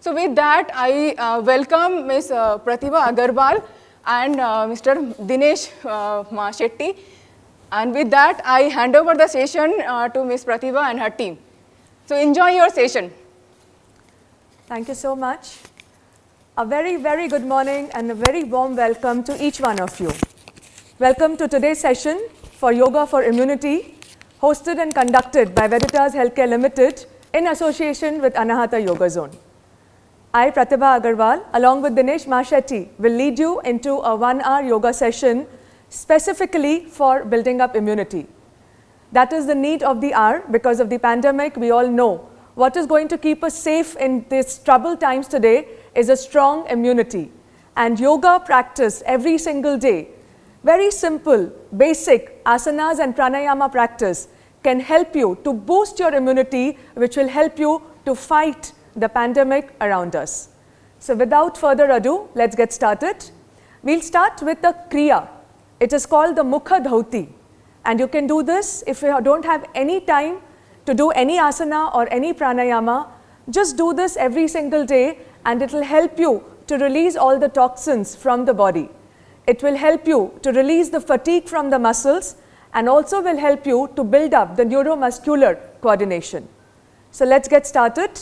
So with that, I welcome Ms. Pratibha Agarwal and Mr. Dinesh Shetty. And with that, I hand over the session to Ms. Pratibha and her team. So enjoy your session. Thank you so much. A very, very good morning and a very warm welcome to each one of you. Welcome to today's session for Yoga for Immunity, hosted and conducted by Veritas Healthcare Limited in association with Anahata Yoga Zone. I, Pratibha Agarwal, along with Dinesh Shetty, will lead you into a 1-hour yoga session specifically for building up immunity. That is the need of the hour. Because of the pandemic, we all know what is going to keep us safe in these troubled times today is a strong immunity. And yoga practice every single day, very simple, basic asanas and pranayama practice can help you to boost your immunity, which will help you to fight the pandemic around us. So without further ado, let's get started. We'll start with the kriya. It is called the mukha dhauti. And you can do this if you don't have any time to do any asana or any pranayama. Just do this every single day and it will help you to release all the toxins from the body. It will help you to release the fatigue from the muscles and also will help you to build up the neuromuscular coordination. So let's get started.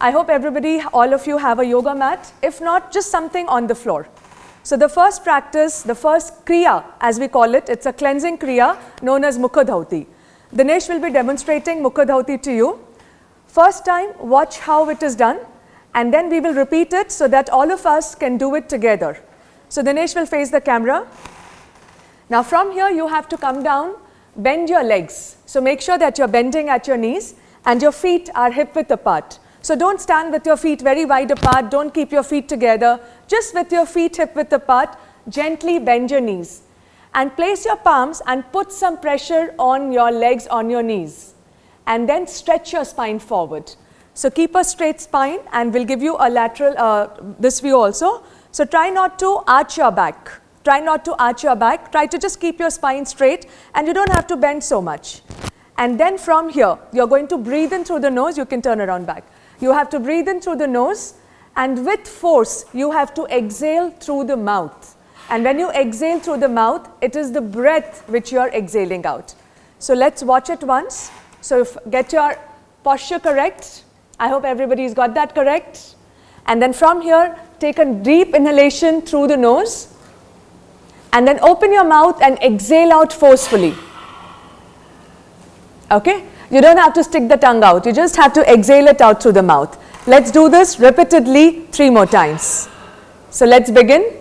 I hope everybody, all of you have a yoga mat. If not, just something on the floor. So the first practice, the first kriya as we call it, it's a cleansing kriya known as mukha dhauti. Dinesh will be demonstrating mukha dhauti to you. First time, watch how it is done and then we will repeat it so that all of us can do it together. So Dinesh will face the camera. Now from here you have to come down, bend your legs. So make sure that you're bending at your knees and your feet are hip width apart. So don't stand with your feet very wide apart, don't keep your feet together, just with your feet hip width apart, gently bend your knees. And place your palms and put some pressure on your legs, on your knees. And then stretch your spine forward. So keep a straight spine and we'll give you a lateral, this view also. So try not to arch your back. Try not to arch your back, try to just keep your spine straight and you don't have to bend so much. And then from here, you're going to breathe in through the nose, you can turn around back. You have to breathe in through the nose and with force, you have to exhale through the mouth. And when you exhale through the mouth, it is the breath which you are exhaling out. So let's watch it once. So get your posture correct. I hope everybody's got that correct. And then from here, take a deep inhalation through the nose. And then open your mouth and exhale out forcefully. Okay? You don't have to stick the tongue out. You just have to exhale it out through the mouth. Let's do this repeatedly 3 more times. So let's begin.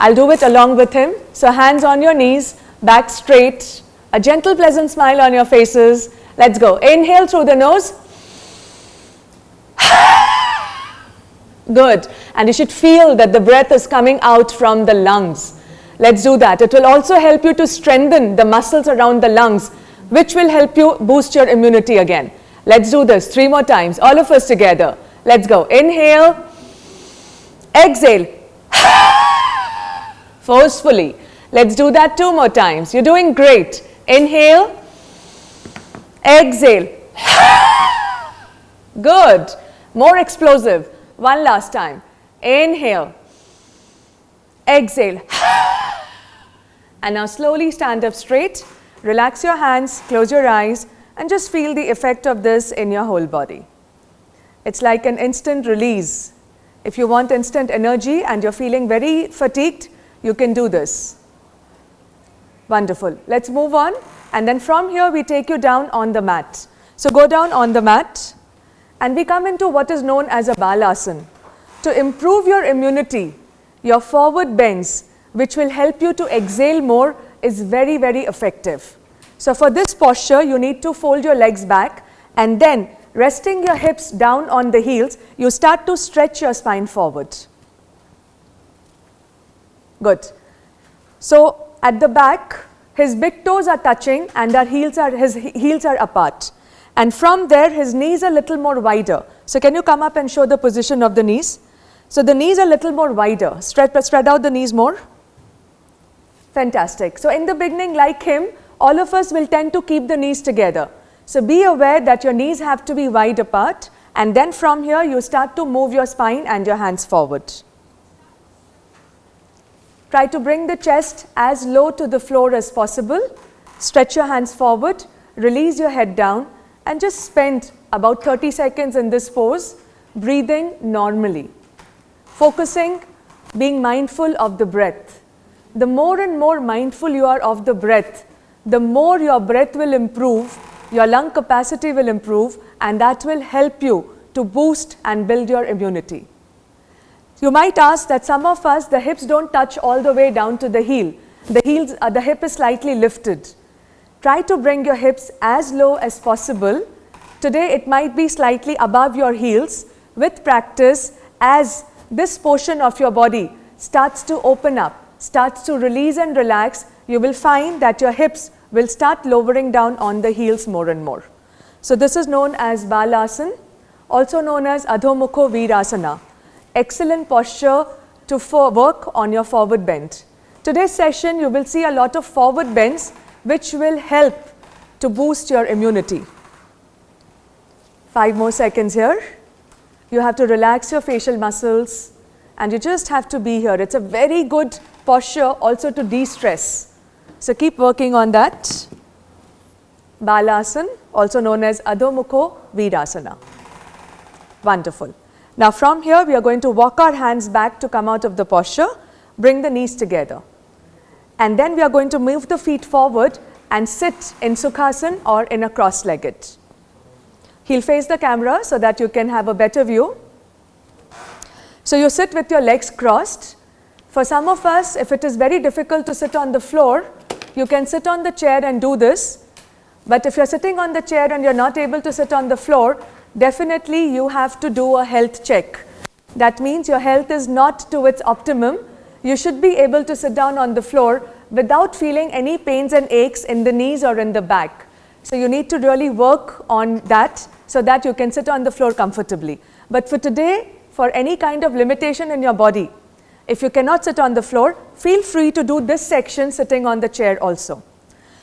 I'll do it along with him. So hands on your knees, back straight, a gentle pleasant smile on your faces. Let's go. Inhale through the nose. Good. And you should feel that the breath is coming out from the lungs. Let's do that. It will also help you to strengthen the muscles around the lungs, which will help you boost your immunity again. Let's do this 3 more times, all of us together. Let's go. Inhale, exhale, forcefully. Let's do that 2 more times. You're doing great. Inhale, exhale. Good. More explosive. One last time. Inhale, exhale. And now slowly stand up straight. Relax your hands, close your eyes, and just feel the effect of this in your whole body. It's like an instant release. If you want instant energy and you're feeling very fatigued, you can do this. Wonderful. Let's move on. And then from here, we take you down on the mat. So go down on the mat, and we come into what is known as a balasana. To improve your immunity, your forward bends, which will help you to exhale more, is very, very effective. So for this posture, you need to fold your legs back and then resting your hips down on the heels, you start to stretch your spine forward. Good. So at the back, his big toes are touching and his heels are apart. And from there, his knees are a little more wider. So can you come up and show the position of the knees? So the knees are a little more wider. Spread out the knees more. Fantastic. So in the beginning, like him, all of us will tend to keep the knees together. So be aware that your knees have to be wide apart And then from here, you start to move your spine and your hands forward. Try to bring the chest as low to the floor as possible. Stretch your hands forward, release your head down, and just spend about 30 seconds in this pose, breathing normally. Focusing, being mindful of the breath. The more and more mindful you are of the breath, the more your breath will improve, your lung capacity will improve, and that will help you to boost and build your immunity. You might ask that some of us, the hips don't touch all the way down to the heel. The hip is slightly lifted. Try to bring your hips as low as possible. Today it might be slightly above your heels. With practice, as this portion of your body starts to open up, starts to release and relax, you will find that your hips will start lowering down on the heels more and more. So this is known as Balasana, also known as Adho Mukho Virasana. Excellent posture to work on your forward bend. Today's session, you will see a lot of forward bends which will help to boost your immunity. 5 more seconds here. You have to relax your facial muscles and you just have to be here. It's a very good posture also to de-stress. So keep working on that. Balasana, also known as Adho Mukho Virasana. Wonderful. Now from here, we are going to walk our hands back to come out of the posture, bring the knees together. And then we are going to move the feet forward and sit in Sukhasana or in a cross-legged. Heel face the camera so that you can have a better view. So you sit with your legs crossed. For some of us, if it is very difficult to sit on the floor, you can sit on the chair and do this. But if you're sitting on the chair and you're not able to sit on the floor, definitely you have to do a health check. That means your health is not to its optimum. You should be able to sit down on the floor without feeling any pains and aches in the knees or in the back. So you need to really work on that so that you can sit on the floor comfortably. But for today, for any kind of limitation in your body, if you cannot sit on the floor, feel free to do this section sitting on the chair also.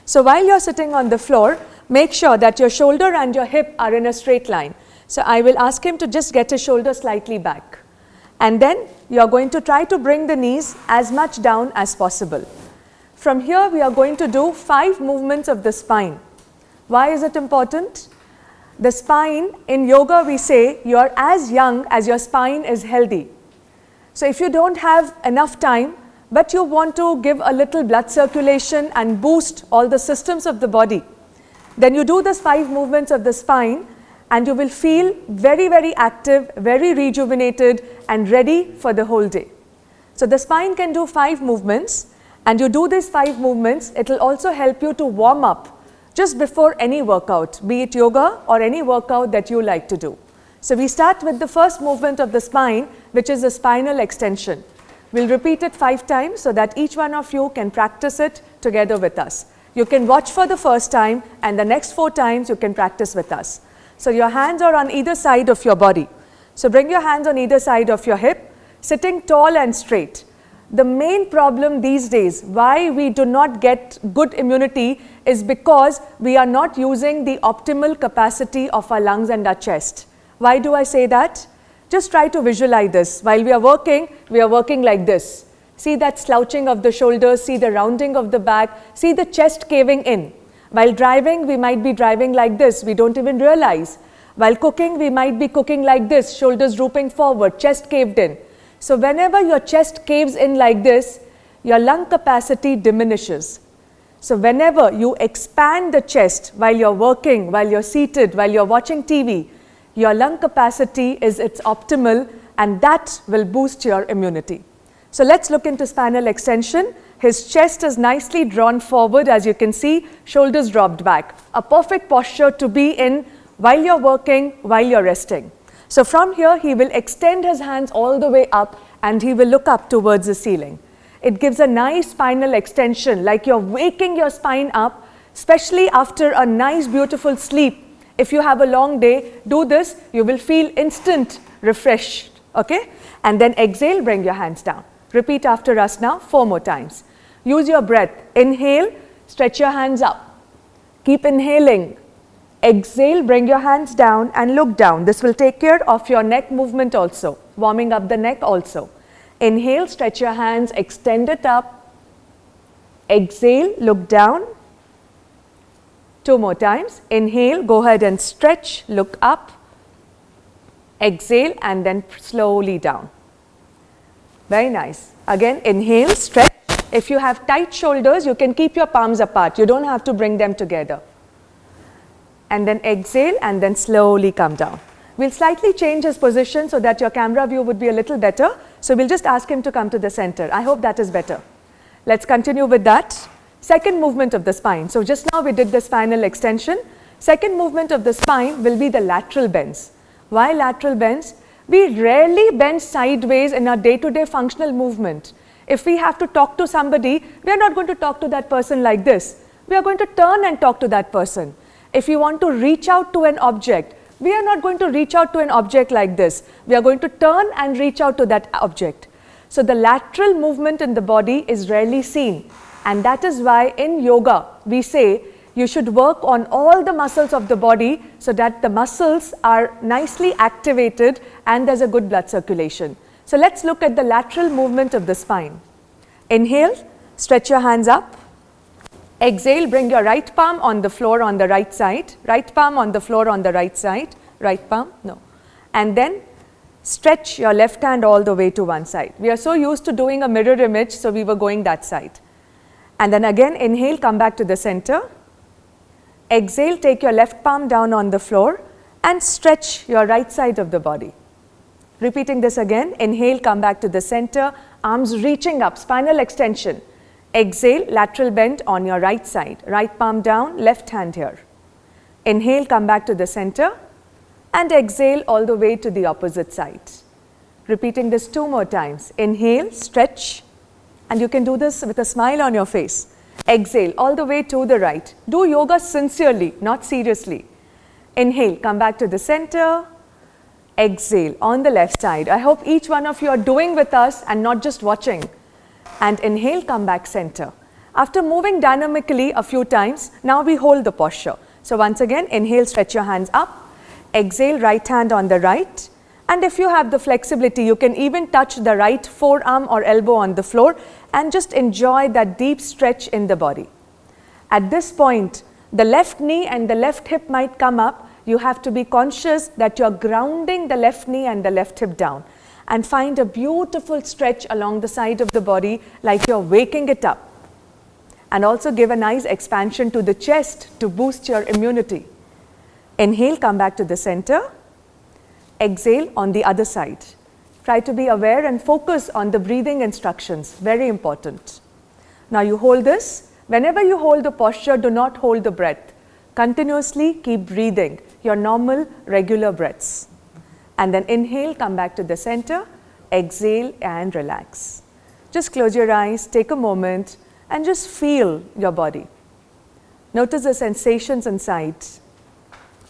So while you're sitting on the floor, make sure that your shoulder and your hip are in a straight line. So I will ask him to just get his shoulder slightly back. And then you're going to try to bring the knees as much down as possible. From here, we are going to do 5 movements of the spine. Why is it important? The spine, in yoga we say, you're as young as your spine is healthy. So if you don't have enough time, but you want to give a little blood circulation and boost all the systems of the body, then you do this 5 movements of the spine and you will feel very, very active, very rejuvenated and ready for the whole day. So the spine can do 5 movements, and you do these 5 movements, it will also help you to warm up just before any workout, be it yoga or any workout that you like to do. So we start with the first movement of the spine, which is the spinal extension. We'll repeat it 5 times so that each one of you can practice it together with us. You can watch for the first time and the next 4 times you can practice with us. So your hands are on either side of your body. So bring your hands on either side of your hip, sitting tall and straight. The main problem these days, why we do not get good immunity, is because we are not using the optimal capacity of our lungs and our chest. Why do I say that? Just try to visualize this. While we are working like this. See that slouching of the shoulders, see the rounding of the back, see the chest caving in. While driving, we might be driving like this, we don't even realize. While cooking, we might be cooking like this, shoulders drooping forward, chest caved in. So whenever your chest caves in like this, your lung capacity diminishes. So whenever you expand the chest while you're working, while you're seated, while you're watching TV, your lung capacity is its optimal, and that will boost your immunity. So let's look into spinal extension. His chest is nicely drawn forward, as you can see, shoulders dropped back. A perfect posture to be in while you're working, while you're resting. So from here, he will extend his hands all the way up and he will look up towards the ceiling. It gives a nice spinal extension, like you're waking your spine up, especially after a nice, beautiful sleep. If you have a long day, do this, you will feel instant refreshed, okay? And then exhale, bring your hands down. Repeat after us now, 4 more times. Use your breath. Inhale, stretch your hands up. Keep inhaling. Exhale, bring your hands down and look down. This will take care of your neck movement also, warming up the neck also. Inhale, stretch your hands, extend it up. Exhale, look down. 2 more times. Inhale, go ahead and stretch, look up. Exhale and then slowly down. Very nice. Again, inhale, stretch. If you have tight shoulders, you can keep your palms apart. You don't have to bring them together. And then exhale and then slowly come down. We'll slightly change his position so that your camera view would be a little better. So we'll just ask him to come to the center. I hope that is better. Let's continue with that. Second movement of the spine. So just now we did the spinal extension. Second movement of the spine will be the lateral bends. Why lateral bends? We rarely bend sideways in our day-to-day functional movement. If we have to talk to somebody, we are not going to talk to that person like this. We are going to turn and talk to that person. If you want to reach out to an object, we are not going to reach out to an object like this. We are going to turn and reach out to that object. So the lateral movement in the body is rarely seen. And that is why in yoga, we say you should work on all the muscles of the body so that the muscles are nicely activated and there's a good blood circulation. So let's look at the lateral movement of the spine. Inhale, stretch your hands up. Exhale, bring your right palm on the floor on the right side. Right palm on the floor on the right side. Right palm, no. And then stretch your left hand all the way to one side. We are so used to doing a mirror image, so we were going that side. And then again, inhale, come back to the center. Exhale, take your left palm down on the floor and stretch your right side of the body. Repeating this again, inhale, come back to the center, arms reaching up, spinal extension. Exhale, lateral bend on your right side, right palm down, left hand here. Inhale, come back to the center and exhale all the way to the opposite side. Repeating this 2 more times. Inhale, stretch, and you can do this with a smile on your face. Exhale all the way to the right. Do yoga sincerely, not seriously. Inhale, come back to the center. Exhale on the left side. I hope each one of you are doing with us and not just watching. And inhale, come back center. After moving dynamically a few times, now we hold the posture. So once again, inhale, stretch your hands up. Exhale, right hand on the right. And if you have the flexibility, you can even touch the right forearm or elbow on the floor and just enjoy that deep stretch in the body. At this point, the left knee and the left hip might come up. You have to be conscious that you're grounding the left knee and the left hip down. And find a beautiful stretch along the side of the body like you're waking it up. And also give a nice expansion to the chest to boost your immunity. Inhale, come back to the center. Exhale on the other side. Try to be aware and focus on the breathing instructions, very important. Now you hold this. Whenever you hold the posture, do not hold the breath. Continuously keep breathing, your normal, regular breaths. And then inhale, come back to the center, exhale and relax. Just close your eyes, take a moment and just feel your body. Notice the sensations inside.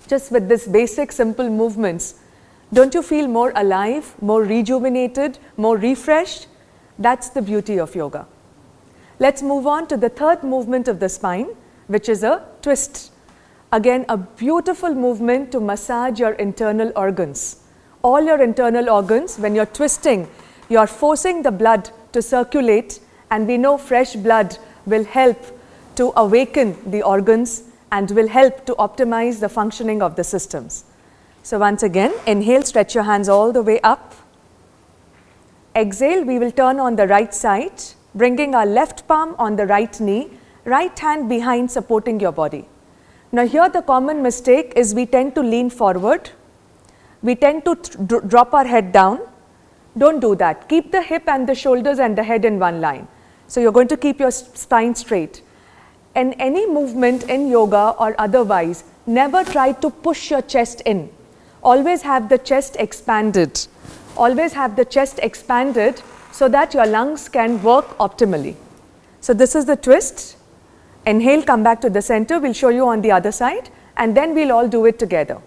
Just with this basic simple movements, don't you feel more alive, more rejuvenated, more refreshed? That's the beauty of yoga. Let's move on to the third movement of the spine, which is a twist. Again, a beautiful movement to massage your internal organs. All your internal organs, when you're twisting, you're forcing the blood to circulate, and we know fresh blood will help to awaken the organs and will help to optimize the functioning of the systems. So once again, inhale, stretch your hands all the way up. Exhale, we will turn on the right side, bringing our left palm on the right knee, right hand behind supporting your body. Now here the common mistake is we tend to lean forward. We tend to drop our head down. Don't do that. Keep the hip and the shoulders and the head in one line. So you're going to keep your spine straight. And any movement in yoga or otherwise, never try to push your chest in. Always have the chest expanded. Always have the chest expanded so that your lungs can work optimally. So this is the twist. Inhale, come back to the center. We'll show you on the other side. And then we'll all do it together.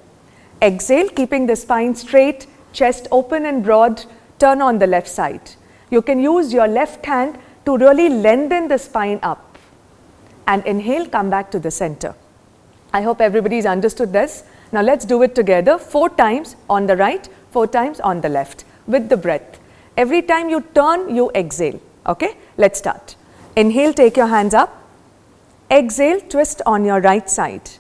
Exhale, keeping the spine straight, chest open and broad, turn on the left side. You can use your left hand to really lengthen the spine up. And inhale, come back to the center. I hope everybody's understood this. Now let's do it together, 4 times on the right, 4 times on the left with the breath. Every time you turn, you exhale. Okay, let's start. Inhale, take your hands up. Exhale, twist on your right side.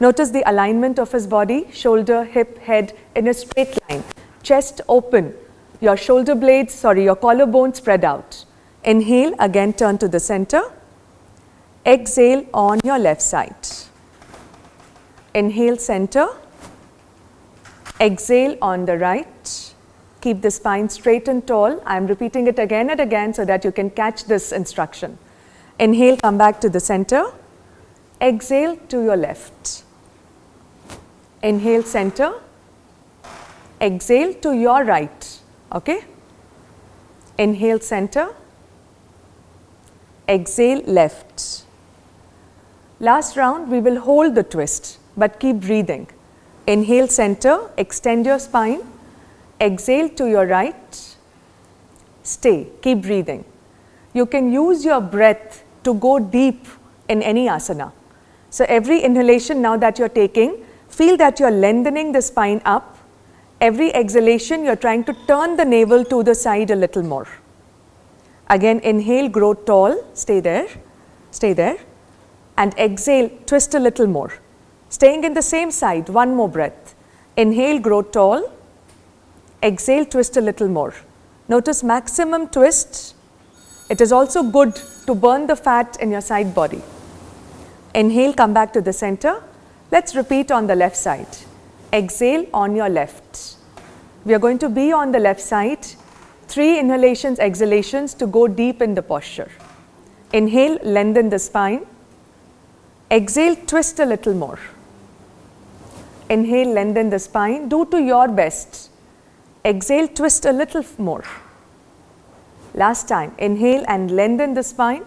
Notice the alignment of his body, shoulder, hip, head in a straight line. Chest open, your shoulder blades, your collarbone spread out. Inhale, again turn to the center. Exhale on your left side. Inhale, center. Exhale on the right. Keep the spine straight and tall. I am repeating it again and again so that you can catch this instruction. Inhale, come back to the center. Exhale to your left. Inhale, center. Exhale to your right. Okay? Inhale, center. Exhale, left. Last round, we will hold the twist, but keep breathing. Inhale, center. Extend your spine. Exhale to your right. Stay. Keep breathing. You can use your breath to go deep in any asana. So every inhalation now that you're taking, feel that you're lengthening the spine up. Every exhalation, you're trying to turn the navel to the side a little more. Again, inhale, grow tall, stay there, and exhale, twist a little more. Staying in the same side, one more breath. Inhale, grow tall, exhale, twist a little more. Notice maximum twist. It is also good to burn the fat in your side body. Inhale, come back to the center. Let's repeat on the left side. Exhale on your left. We are going to be on the left side. 3 inhalations, exhalations to go deep in the posture. Inhale, lengthen the spine. Exhale, twist a little more. Inhale, lengthen the spine. Do to your best. Exhale, twist a little more. Last time, inhale and lengthen the spine.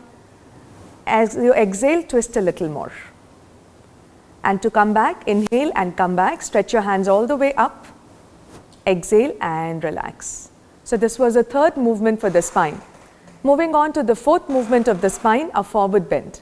As you exhale, twist a little more. And to come back, inhale and come back. Stretch your hands all the way up. Exhale and relax. So this was the 3rd movement for the spine. Moving on to the 4th movement of the spine, a forward bend.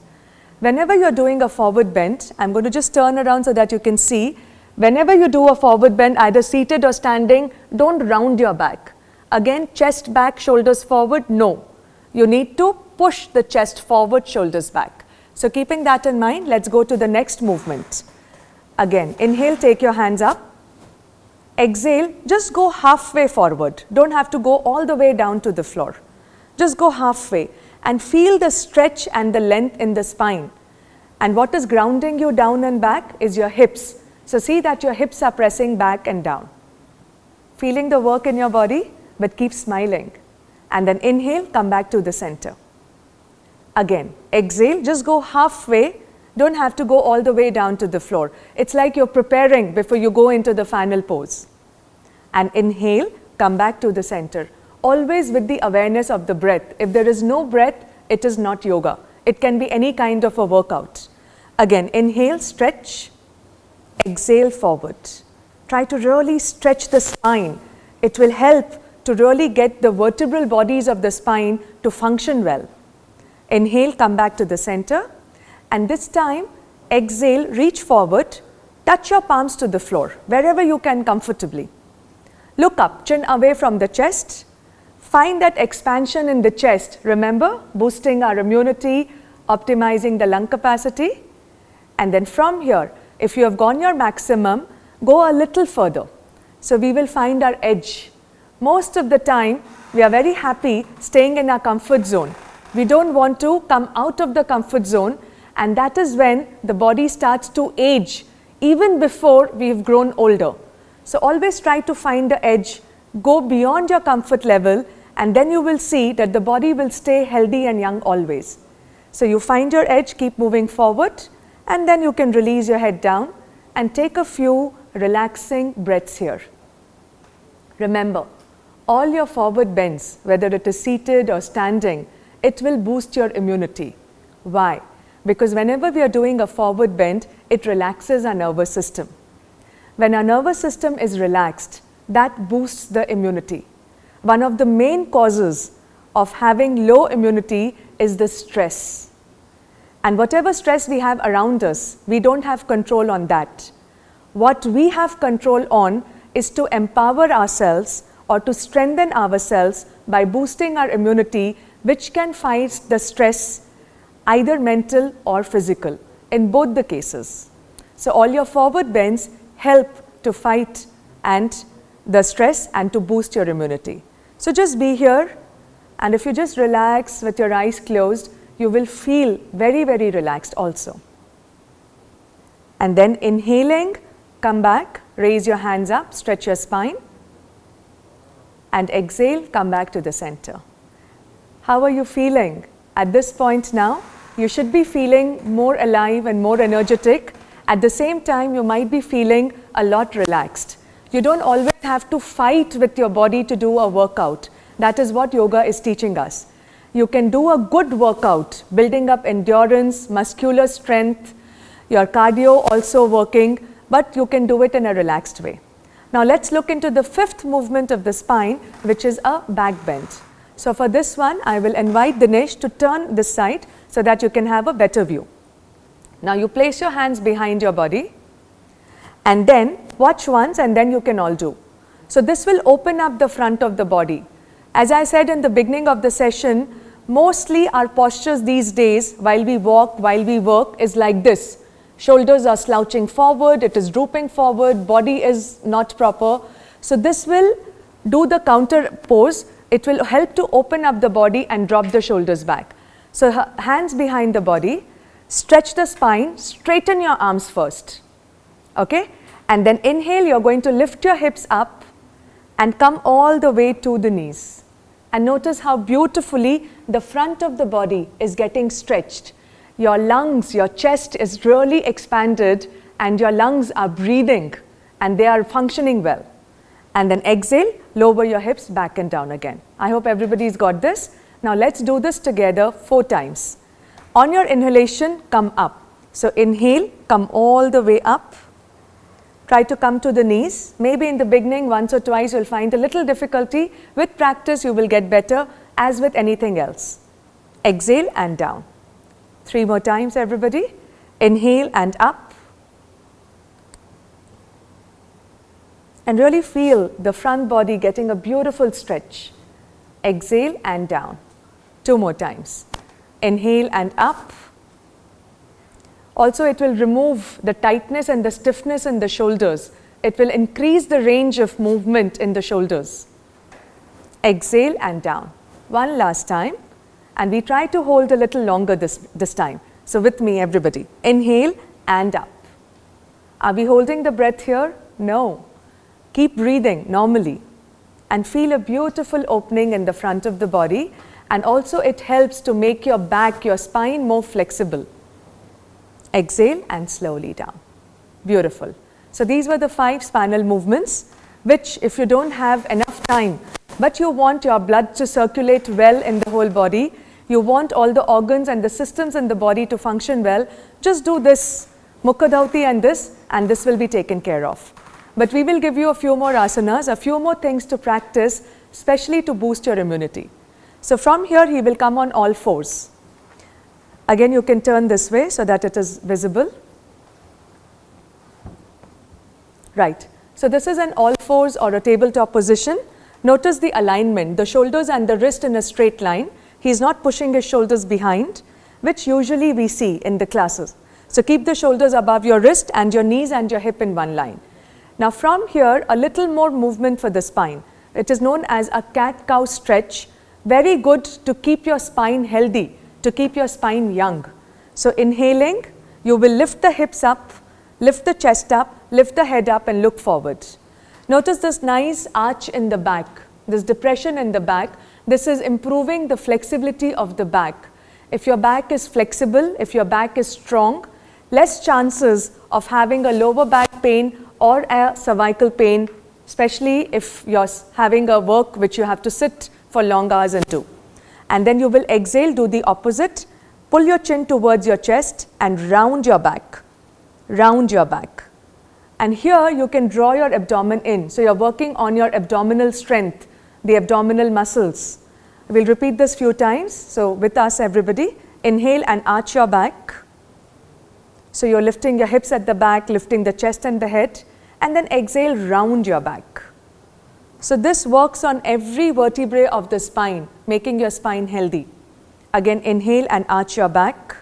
Whenever you're doing a forward bend, I'm going to just turn around so that you can see. Whenever you do a forward bend, either seated or standing, don't round your back. Again, chest back, shoulders forward, no. You need to push the chest forward, shoulders back. So keeping that in mind, let's go to the next movement. Again, inhale, take your hands up. Exhale, just go halfway forward. Don't have to go all the way down to the floor. Just go halfway and feel the stretch and the length in the spine. And what is grounding you down and back is your hips. So see that your hips are pressing back and down. Feeling the work in your body, but keep smiling. And then inhale, come back to the center. Again, exhale, just go halfway. Don't have to go all the way down to the floor. It's like you're preparing before you go into the final pose. And inhale, come back to the center. Always with the awareness of the breath. If there is no breath, it is not yoga. It can be any kind of a workout. Again, inhale, stretch. Exhale, forward. Try to really stretch the spine. It will help to really get the vertebral bodies of the spine to function well. Inhale, come back to the center. And this time, exhale, reach forward, touch your palms to the floor, wherever you can comfortably. Look up, chin away from the chest. Find that expansion in the chest. Remember, boosting our immunity, optimizing the lung capacity. And then from here, if you have gone your maximum, go a little further. So we will find our edge. Most of the time, we are very happy staying in our comfort zone. We don't want to come out of the comfort zone, and that is when the body starts to age, even before we've grown older. So always try to find the edge, go beyond your comfort level, and then you will see that the body will stay healthy and young always. So you find your edge, keep moving forward, and then you can release your head down and take a few relaxing breaths here. Remember, all your forward bends, whether it is seated or standing, it will boost your immunity. Why? Because whenever we are doing a forward bend, it relaxes our nervous system. When our nervous system is relaxed, that boosts the immunity. One of the main causes of having low immunity is the stress. And whatever stress we have around us, we don't have control on that. What we have control on is to empower ourselves or to strengthen ourselves by boosting our immunity, which can fight the stress, either mental or physical, in both the cases. So all your forward bends help to fight and the stress and to boost your immunity. So just be here, and if you just relax with your eyes closed, you will feel very, very relaxed also. And then inhaling, come back, raise your hands up, stretch your spine, and exhale, come back to the center. How are you feeling at this point now? You should be feeling more alive and more energetic. At the same time, you might be feeling a lot relaxed. You don't always have to fight with your body to do a workout. That is what yoga is teaching us. You can do a good workout, building up endurance, muscular strength, your cardio also working, but you can do it in a relaxed way. Now let's look into the fifth movement of the spine, which is a back bend. So for this one, I will invite Dinesh to turn this side so that you can have a better view. Now you place your hands behind your body and then watch once and then you can all do. So this will open up the front of the body. As I said in the beginning of the session, mostly our postures these days while we walk, while we work is like this. Shoulders are slouching forward, it is drooping forward, body is not proper. So this will do the counter pose. It will help to open up the body and drop the shoulders back. So hands behind the body, stretch the spine, straighten your arms first. Okay? And then inhale, you're going to lift your hips up and come all the way to the knees. And notice how beautifully the front of the body is getting stretched. Your lungs, your chest is really expanded and your lungs are breathing and they are functioning well. And then exhale, lower your hips back and down again. I hope everybody's got this. Now let's do this together 4 times. On your inhalation, come up. So inhale, come all the way up. Try to come to the knees. Maybe in the beginning, once or twice, you'll find a little difficulty. With practice, you will get better, as with anything else. Exhale and down. 3 more times, everybody. Inhale and up. And really feel the front body getting a beautiful stretch. Exhale and down. 2 more times. Inhale and up. Also, it will remove the tightness and the stiffness in the shoulders. It will increase the range of movement in the shoulders. Exhale and down. One last time. And we try to hold a little longer this time. So with me, everybody. Inhale and up. Are we holding the breath here? No. Keep breathing normally. And feel a beautiful opening in the front of the body. And also it helps to make your back, your spine more flexible. Exhale and slowly down. Beautiful. So these were the 5 spinal movements, which if you don't have enough time, but you want your blood to circulate well in the whole body, you want all the organs and the systems in the body to function well, just do this, Mukha Dhauti and this will be taken care of. But we will give you a few more asanas, a few more things to practice, especially to boost your immunity. So from here, he will come on all 4s. Again, you can turn this way so that it is visible. Right. So this is an all 4s or a tabletop position. Notice the alignment, the shoulders and the wrist in a straight line. He is not pushing his shoulders behind, which usually we see in the classes. So keep the shoulders above your wrist and your knees and your hip in one line. Now from here, a little more movement for the spine. It is known as a cat-cow stretch. Very good to keep your spine healthy, to keep your spine young. So inhaling, you will lift the hips up, lift the chest up, lift the head up and look forward. Notice this nice arch in the back, this depression in the back. This is improving the flexibility of the back. If your back is flexible, if your back is strong, less chances of having a lower back pain or a cervical pain, especially if you're having a work which you have to sit for long hours and do. And then you will exhale, do the opposite, pull your chin towards your chest and round your back, round your back. And here you can draw your abdomen in. So you're working on your abdominal strength, the abdominal muscles. We'll repeat this few times. So with us everybody, Inhale and arch your back. So you're lifting your hips at the back, lifting the chest and the head, and then exhale, round your back. So this works on every vertebrae of the spine, making your spine healthy. Again, inhale and arch your back.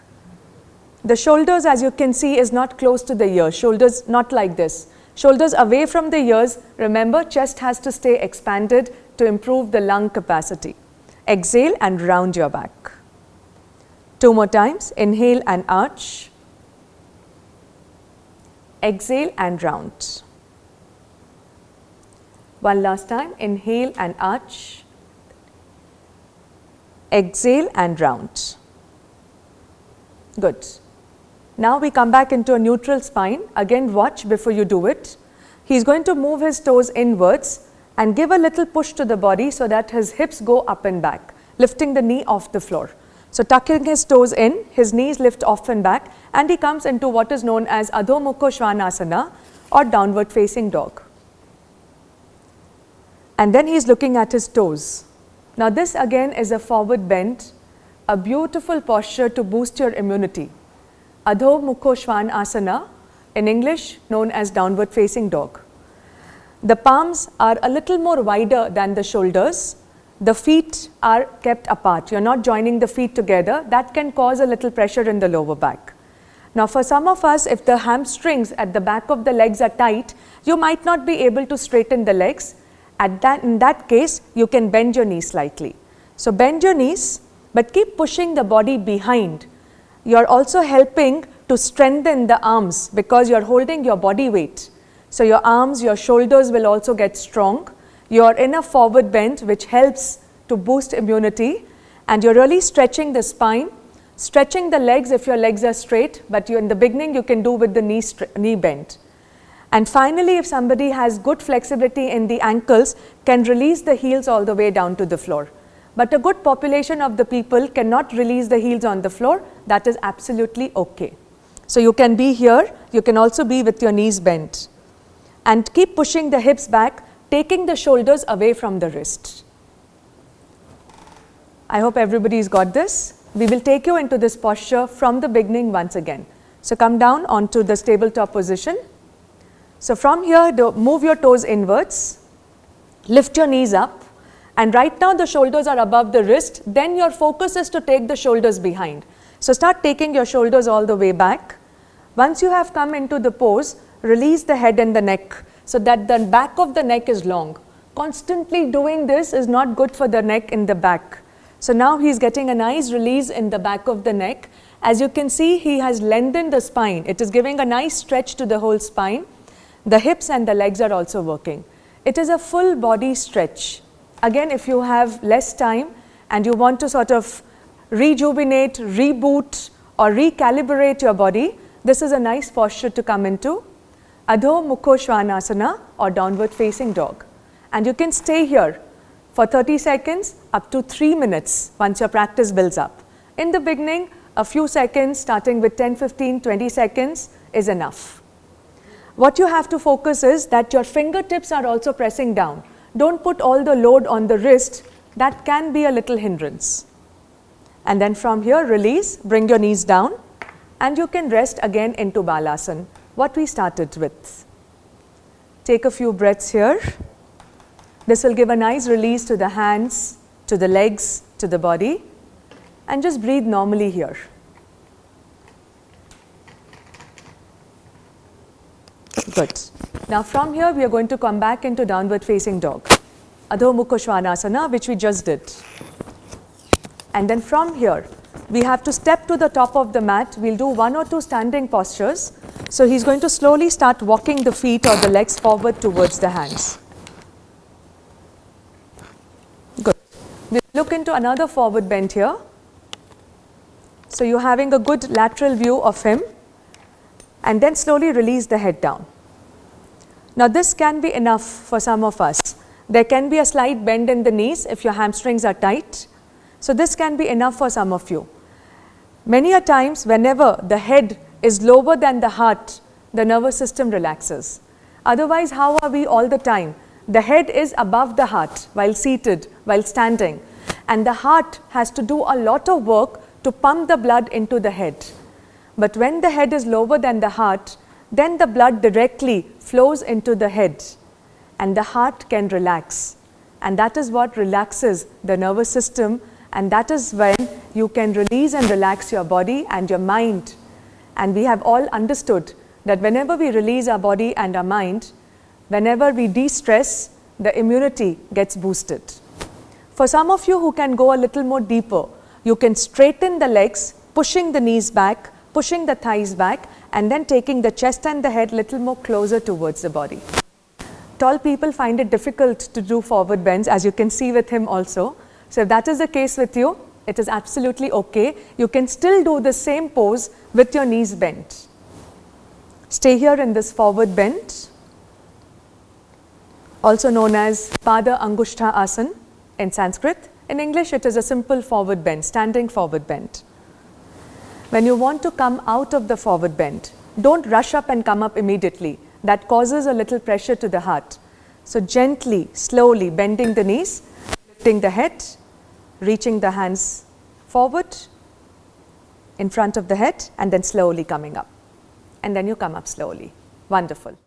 The shoulders, as you can see, is not close to the ears. Shoulders not like this. Shoulders away from the ears. Remember, chest has to stay expanded to improve the lung capacity. Exhale and round your back. 2 more times. Inhale and arch. Exhale and round. One last time. Inhale and arch. Exhale and round. Good. Now we come back into a neutral spine. Again, watch before you do it. He's going to move his toes inwards and give a little push to the body so that his hips go up and back, lifting the knee off the floor. So tucking his toes in, his knees lift off and back, and he comes into what is known as Adho Mukha Svanasana or downward facing dog. And then he's looking at his toes. Now this again is a forward bend, a beautiful posture to boost your immunity. Adho Mukha Svanasana, in English known as downward facing dog. The palms are a little more wider than the shoulders. The feet are kept apart. You're not joining the feet together. That can cause a little pressure in the lower back. Now for some of us, if the hamstrings at the back of the legs are tight, you might not be able to straighten the legs. In that case, you can bend your knees slightly. So bend your knees, but keep pushing the body behind. You're also helping to strengthen the arms because you're holding your body weight. So your arms, your shoulders will also get strong. You're in a forward bend, which helps to boost immunity, and you're really stretching the spine, stretching the legs if your legs are straight, but in the beginning you can do with the knee bend. And finally, if somebody has good flexibility in the ankles, can release the heels all the way down to the floor. But a good population of the people cannot release the heels on the floor. That is absolutely okay. So you can be here, you can also be with your knees bent. And keep pushing the hips back, taking the shoulders away from the wrist. I hope everybody's got this. We will take you into this posture from the beginning once again. So come down onto the stable top position. So from here, move your toes inwards, lift your knees up. And right now the shoulders are above the wrist, then your focus is to take the shoulders behind. So start taking your shoulders all the way back. Once you have come into the pose, release the head and the neck so that the back of the neck is long. Constantly doing this is not good for the neck in the back. So now he's getting a nice release in the back of the neck. As you can see, he has lengthened the spine. It is giving a nice stretch to the whole spine. The hips and the legs are also working. It is a full body stretch. Again, if you have less time and you want to sort of rejuvenate, reboot or recalibrate your body, this is a nice posture to come into. Adho Mukha Svanasana or downward facing dog. And you can stay here for 30 seconds up to 3 minutes once your practice builds up. In the beginning, a few seconds starting with 10, 15, 20 seconds is enough. What you have to focus is that your fingertips are also pressing down. Don't put all the load on the wrist. That can be a little hindrance. And then from here, release, bring your knees down, and you can rest again into Balasana, what we started with. Take a few breaths here. This will give a nice release to the hands, to the legs, to the body, and just breathe normally here. Good. Now from here, we are going to come back into downward facing dog, Adho Mukha Svanasana, which we just did. And then from here, we have to step to the top of the mat. We'll do 1 or 2 standing postures. So he's going to slowly start walking the feet or the legs forward towards the hands. Good. We'll look into another forward bend here. So you're having a good lateral view of him. And then slowly release the head down. Now this can be enough for some of us. There can be a slight bend in the knees if your hamstrings are tight. So this can be enough for some of you. Many a times whenever the head is lower than the heart, the nervous system relaxes. Otherwise, how are we all the time? The head is above the heart while seated, while standing. And the heart has to do a lot of work to pump the blood into the head. But when the head is lower than the heart, then the blood directly flows into the head and the heart can relax. And that is what relaxes the nervous system, and that is when you can release and relax your body and your mind. And we have all understood that whenever we release our body and our mind, whenever we de-stress, the immunity gets boosted. For some of you who can go a little more deeper, you can straighten the legs, pushing the knees back, pushing the thighs back, and then taking the chest and the head a little more closer towards the body. Tall people find it difficult to do forward bends, as you can see with him also. So if that is the case with you, it is absolutely okay. You can still do the same pose with your knees bent. Stay here in this forward bend, also known as Pada Angushtha Asana in Sanskrit. In English, it is a simple forward bend, standing forward bend. When you want to come out of the forward bend, don't rush up and come up immediately. That causes a little pressure to the heart. So gently, slowly bending the knees, lifting the head, reaching the hands forward in front of the head, and then slowly coming up. And then you come up slowly. Wonderful.